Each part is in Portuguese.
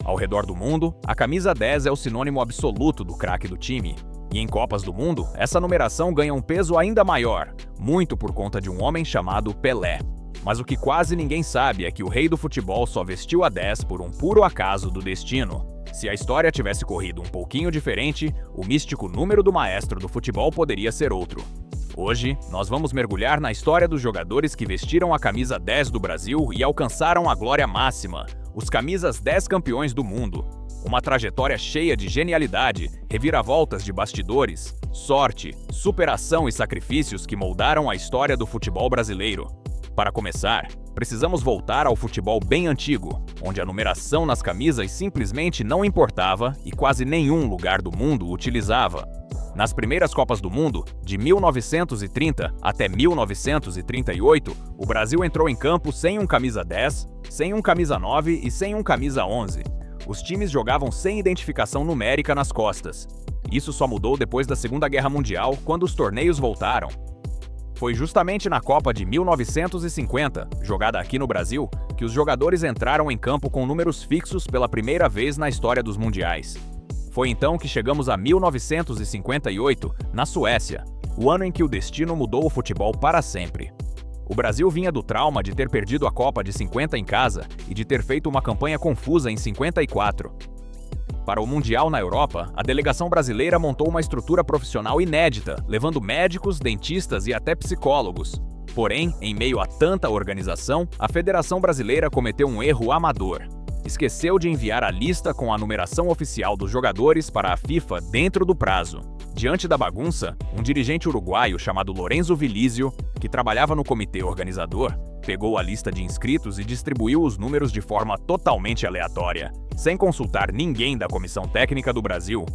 Ao redor do mundo, a camisa 10 é o sinônimo absoluto do craque do time. E em Copas do Mundo, essa numeração ganha um peso ainda maior, muito por conta de um homem chamado Pelé. Mas o que quase ninguém sabe é que o rei do futebol só vestiu a 10 por um puro acaso do destino. Se a história tivesse corrido um pouquinho diferente, o místico número do maestro do futebol poderia ser outro. Hoje, nós vamos mergulhar na história dos jogadores que vestiram a camisa 10 do Brasil e alcançaram a glória máxima, os camisas 10 campeões do mundo. Uma trajetória cheia de genialidade, reviravoltas de bastidores, sorte, superação e sacrifícios que moldaram a história do futebol brasileiro. Para começar, precisamos voltar ao futebol bem antigo, onde a numeração nas camisas simplesmente não importava e quase nenhum lugar do mundo utilizava. Nas primeiras Copas do Mundo, de 1930 até 1938, o Brasil entrou em campo sem um camisa 10, sem um camisa 9 e sem um camisa 11. Os times jogavam sem identificação numérica nas costas. Isso só mudou depois da Segunda Guerra Mundial, quando os torneios voltaram. Foi justamente na Copa de 1950, jogada aqui no Brasil, que os jogadores entraram em campo com números fixos pela primeira vez na história dos mundiais. Foi então que chegamos a 1958, na Suécia, o ano em que o destino mudou o futebol para sempre. O Brasil vinha do trauma de ter perdido a Copa de 50 em casa e de ter feito uma campanha confusa em 54. Para o Mundial na Europa, a delegação brasileira montou uma estrutura profissional inédita, levando médicos, dentistas e até psicólogos. Porém, em meio a tanta organização, a Federação Brasileira cometeu um erro amador. Esqueceu de enviar a lista com a numeração oficial dos jogadores para a FIFA dentro do prazo. Diante da bagunça, um dirigente uruguaio chamado Lorenzo Vilizio, que trabalhava no comitê organizador, pegou a lista de inscritos e distribuiu os números de forma totalmente aleatória, sem consultar ninguém da comissão técnica do Brasil.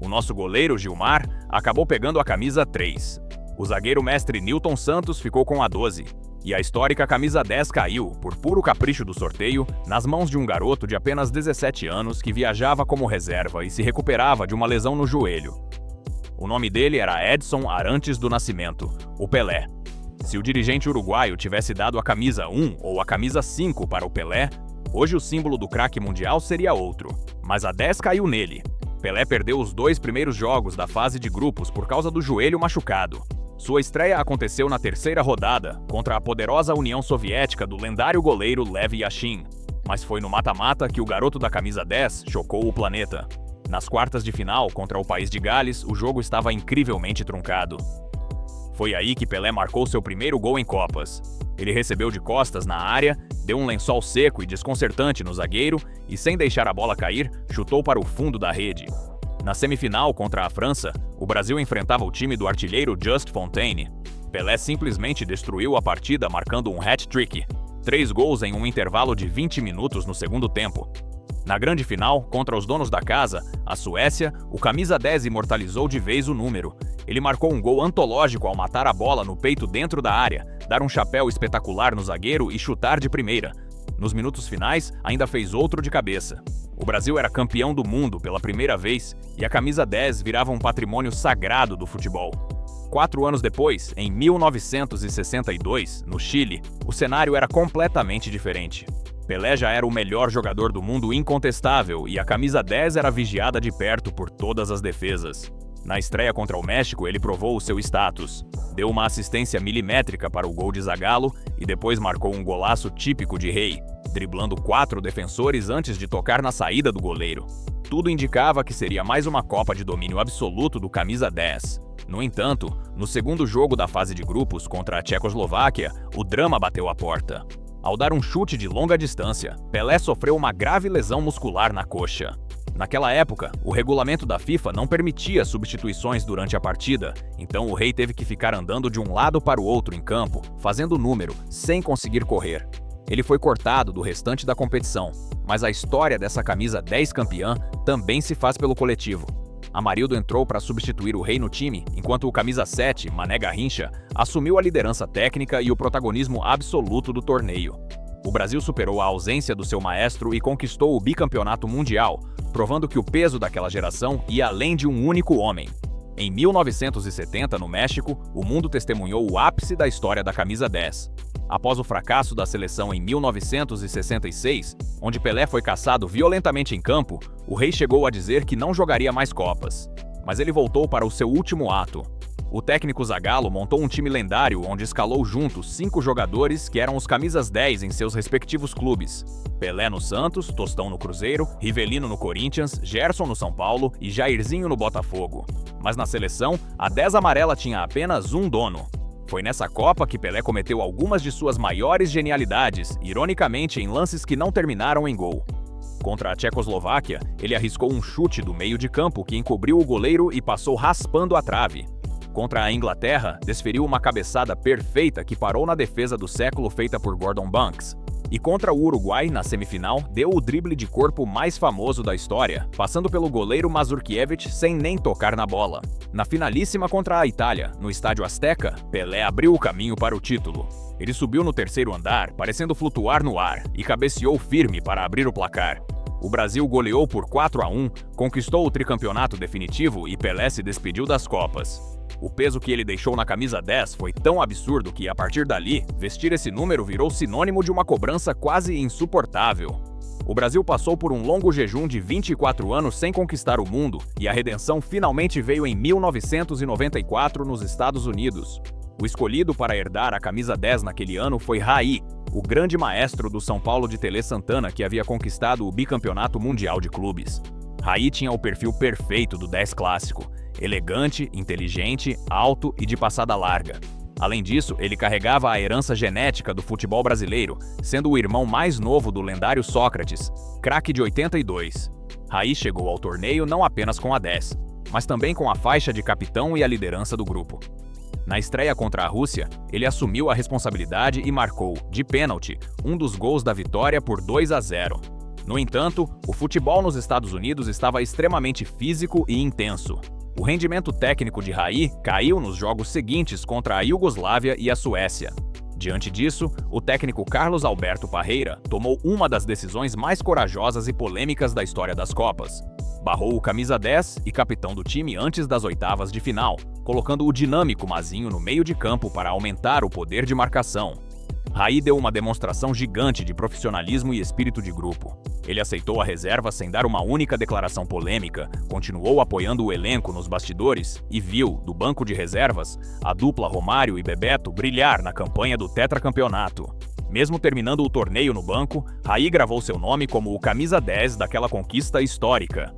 O nosso goleiro Gilmar acabou pegando a camisa 3. O zagueiro mestre Nilton Santos ficou com a 12. E a histórica camisa 10 caiu, por puro capricho do sorteio, nas mãos de um garoto de apenas 17 anos que viajava como reserva e se recuperava de uma lesão no joelho. O nome dele era Edson Arantes do Nascimento, o Pelé. Se o dirigente uruguaio tivesse dado a camisa 1 ou a camisa 5 para o Pelé, hoje o símbolo do craque mundial seria outro. Mas a 10 caiu nele. Pelé perdeu os 2 primeiros jogos da fase de grupos por causa do joelho machucado. Sua estreia aconteceu na terceira rodada, contra a poderosa União Soviética do lendário goleiro Lev Yashin. Mas foi no mata-mata que o garoto da camisa 10 chocou o planeta. Nas quartas de final, contra o país de Gales, o jogo estava incrivelmente truncado. Foi aí que Pelé marcou seu primeiro gol em Copas. Ele recebeu de costas na área, deu um lençol seco e desconcertante no zagueiro e, sem deixar a bola cair, chutou para o fundo da rede. Na semifinal contra a França, o Brasil enfrentava o time do artilheiro Just Fontaine. Pelé simplesmente destruiu a partida marcando um hat-trick, 3 gols em um intervalo de 20 minutos no segundo tempo. Na grande final, contra os donos da casa, a Suécia, o camisa 10 imortalizou de vez o número. Ele marcou um gol antológico ao matar a bola no peito dentro da área, dar um chapéu espetacular no zagueiro e chutar de primeira. Nos minutos finais, ainda fez outro de cabeça. O Brasil era campeão do mundo pela primeira vez e a camisa 10 virava um patrimônio sagrado do futebol. 4 anos depois, em 1962, no Chile, o cenário era completamente diferente. Pelé já era o melhor jogador do mundo incontestável e a camisa 10 era vigiada de perto por todas as defesas. Na estreia contra o México, ele provou o seu status. Deu uma assistência milimétrica para o gol de Zagallo e depois marcou um golaço típico de rei, driblando 4 defensores antes de tocar na saída do goleiro. Tudo indicava que seria mais uma Copa de domínio absoluto do camisa 10. No entanto, no segundo jogo da fase de grupos contra a Tchecoslováquia, o drama bateu à porta. Ao dar um chute de longa distância, Pelé sofreu uma grave lesão muscular na coxa. Naquela época, o regulamento da FIFA não permitia substituições durante a partida, então o rei teve que ficar andando de um lado para o outro em campo, fazendo número, sem conseguir correr. Ele foi cortado do restante da competição, mas a história dessa camisa 10 campeã também se faz pelo coletivo. Amarildo entrou para substituir o rei no time, enquanto o camisa 7, Mané Garrincha, assumiu a liderança técnica e o protagonismo absoluto do torneio. O Brasil superou a ausência do seu maestro e conquistou o bicampeonato mundial, provando que o peso daquela geração ia além de um único homem. Em 1970, no México, o mundo testemunhou o ápice da história da camisa 10. Após o fracasso da seleção em 1966, onde Pelé foi caçado violentamente em campo, o rei chegou a dizer que não jogaria mais Copas. Mas ele voltou para o seu último ato. O técnico Zagallo montou um time lendário onde escalou juntos 5 jogadores que eram os camisas 10 em seus respectivos clubes. Pelé no Santos, Tostão no Cruzeiro, Rivelino no Corinthians, Gerson no São Paulo e Jairzinho no Botafogo. Mas na seleção, a 10 amarela tinha apenas um dono. Foi nessa Copa que Pelé cometeu algumas de suas maiores genialidades, ironicamente em lances que não terminaram em gol. Contra a Tchecoslováquia, ele arriscou um chute do meio de campo que encobriu o goleiro e passou raspando a trave. Contra a Inglaterra, desferiu uma cabeçada perfeita que parou na defesa do século feita por Gordon Banks. E contra o Uruguai, na semifinal, deu o drible de corpo mais famoso da história, passando pelo goleiro Mazurkiewicz sem nem tocar na bola. Na finalíssima contra a Itália, no Estádio Azteca, Pelé abriu o caminho para o título. Ele subiu no terceiro andar, parecendo flutuar no ar, e cabeceou firme para abrir o placar. O Brasil goleou por 4-1, conquistou o tricampeonato definitivo e Pelé se despediu das Copas. O peso que ele deixou na camisa 10 foi tão absurdo que, a partir dali, vestir esse número virou sinônimo de uma cobrança quase insuportável. O Brasil passou por um longo jejum de 24 anos sem conquistar o mundo e a redenção finalmente veio em 1994 nos Estados Unidos. O escolhido para herdar a camisa 10 naquele ano foi Raí, o grande maestro do São Paulo de Tele Santana que havia conquistado o bicampeonato mundial de clubes. Raí tinha o perfil perfeito do 10 clássico, elegante, inteligente, alto e de passada larga. Além disso, ele carregava a herança genética do futebol brasileiro, sendo o irmão mais novo do lendário Sócrates, craque de 82. Raí chegou ao torneio não apenas com a 10, mas também com a faixa de capitão e a liderança do grupo. Na estreia contra a Rússia, ele assumiu a responsabilidade e marcou, de pênalti, um dos gols da vitória por 2-0. No entanto, o futebol nos Estados Unidos estava extremamente físico e intenso. O rendimento técnico de Raí caiu nos jogos seguintes contra a Iugoslávia e a Suécia. Diante disso, o técnico Carlos Alberto Parreira tomou uma das decisões mais corajosas e polêmicas da história das Copas. Barrou o camisa 10 e capitão do time antes das oitavas de final, colocando o dinâmico Mazinho no meio de campo para aumentar o poder de marcação. Raí deu uma demonstração gigante de profissionalismo e espírito de grupo. Ele aceitou a reserva sem dar uma única declaração polêmica, continuou apoiando o elenco nos bastidores e viu, do banco de reservas, a dupla Romário e Bebeto brilhar na campanha do tetracampeonato. Mesmo terminando o torneio no banco, Raí gravou seu nome como o camisa 10 daquela conquista histórica.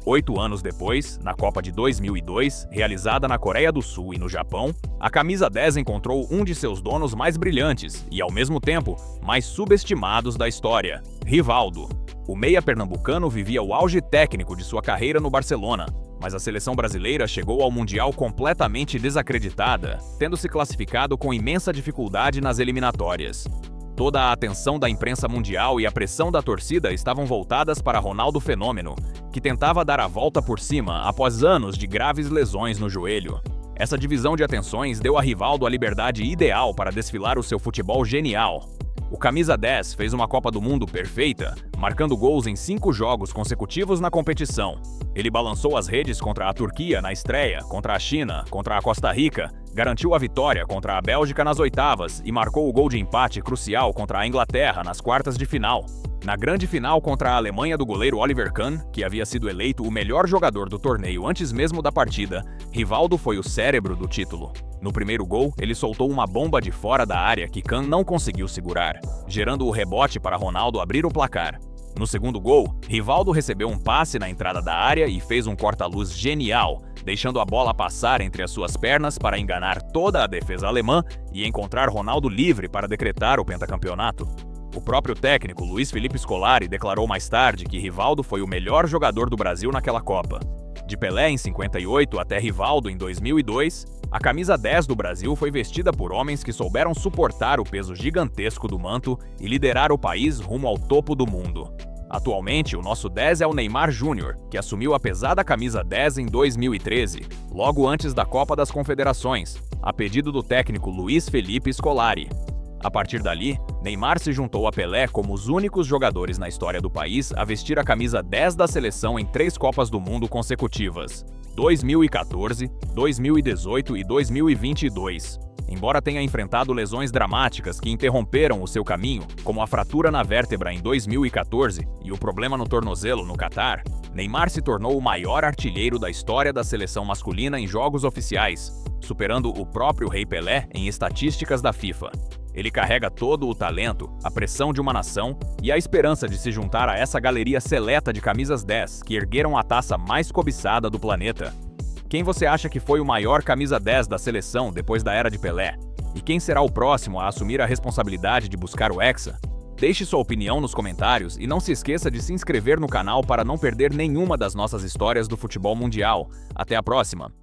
8 anos depois, na Copa de 2002, realizada na Coreia do Sul e no Japão, a camisa 10 encontrou um de seus donos mais brilhantes e, ao mesmo tempo, mais subestimados da história, Rivaldo. O meia pernambucano vivia o auge técnico de sua carreira no Barcelona, mas a seleção brasileira chegou ao Mundial completamente desacreditada, tendo se classificado com imensa dificuldade nas eliminatórias. Toda a atenção da imprensa mundial e a pressão da torcida estavam voltadas para Ronaldo Fenômeno, que tentava dar a volta por cima após anos de graves lesões no joelho. Essa divisão de atenções deu a Rivaldo a liberdade ideal para desfilar o seu futebol genial. O camisa 10 fez uma Copa do Mundo perfeita, marcando gols em 5 jogos consecutivos na competição. Ele balançou as redes contra a Turquia na estreia, contra a China, contra a Costa Rica, garantiu a vitória contra a Bélgica nas oitavas e marcou o gol de empate crucial contra a Inglaterra nas quartas de final. Na grande final contra a Alemanha do goleiro Oliver Kahn, que havia sido eleito o melhor jogador do torneio antes mesmo da partida, Rivaldo foi o cérebro do título. No primeiro gol, ele soltou uma bomba de fora da área que Kahn não conseguiu segurar, gerando o rebote para Ronaldo abrir o placar. No segundo gol, Rivaldo recebeu um passe na entrada da área e fez um corta-luz genial, deixando a bola passar entre as suas pernas para enganar toda a defesa alemã e encontrar Ronaldo livre para decretar o pentacampeonato. O próprio técnico Luiz Felipe Scolari declarou mais tarde que Rivaldo foi o melhor jogador do Brasil naquela Copa. De Pelé em 58 até Rivaldo em 2002, a camisa 10 do Brasil foi vestida por homens que souberam suportar o peso gigantesco do manto e liderar o país rumo ao topo do mundo. Atualmente, o nosso 10 é o Neymar Júnior, que assumiu a pesada camisa 10 em 2013, logo antes da Copa das Confederações, a pedido do técnico Luiz Felipe Scolari. A partir dali, Neymar se juntou a Pelé como os únicos jogadores na história do país a vestir a camisa 10 da seleção em 3 Copas do Mundo consecutivas: 2014, 2018 e 2022. Embora tenha enfrentado lesões dramáticas que interromperam o seu caminho, como a fratura na vértebra em 2014 e o problema no tornozelo no Catar, Neymar se tornou o maior artilheiro da história da seleção masculina em jogos oficiais, superando o próprio Rei Pelé em estatísticas da FIFA. Ele carrega todo o talento, a pressão de uma nação e a esperança de se juntar a essa galeria seleta de camisas 10 que ergueram a taça mais cobiçada do planeta. Quem você acha que foi o maior camisa 10 da seleção depois da era de Pelé? E quem será o próximo a assumir a responsabilidade de buscar o Hexa? Deixe sua opinião nos comentários e não se esqueça de se inscrever no canal para não perder nenhuma das nossas histórias do futebol mundial. Até a próxima!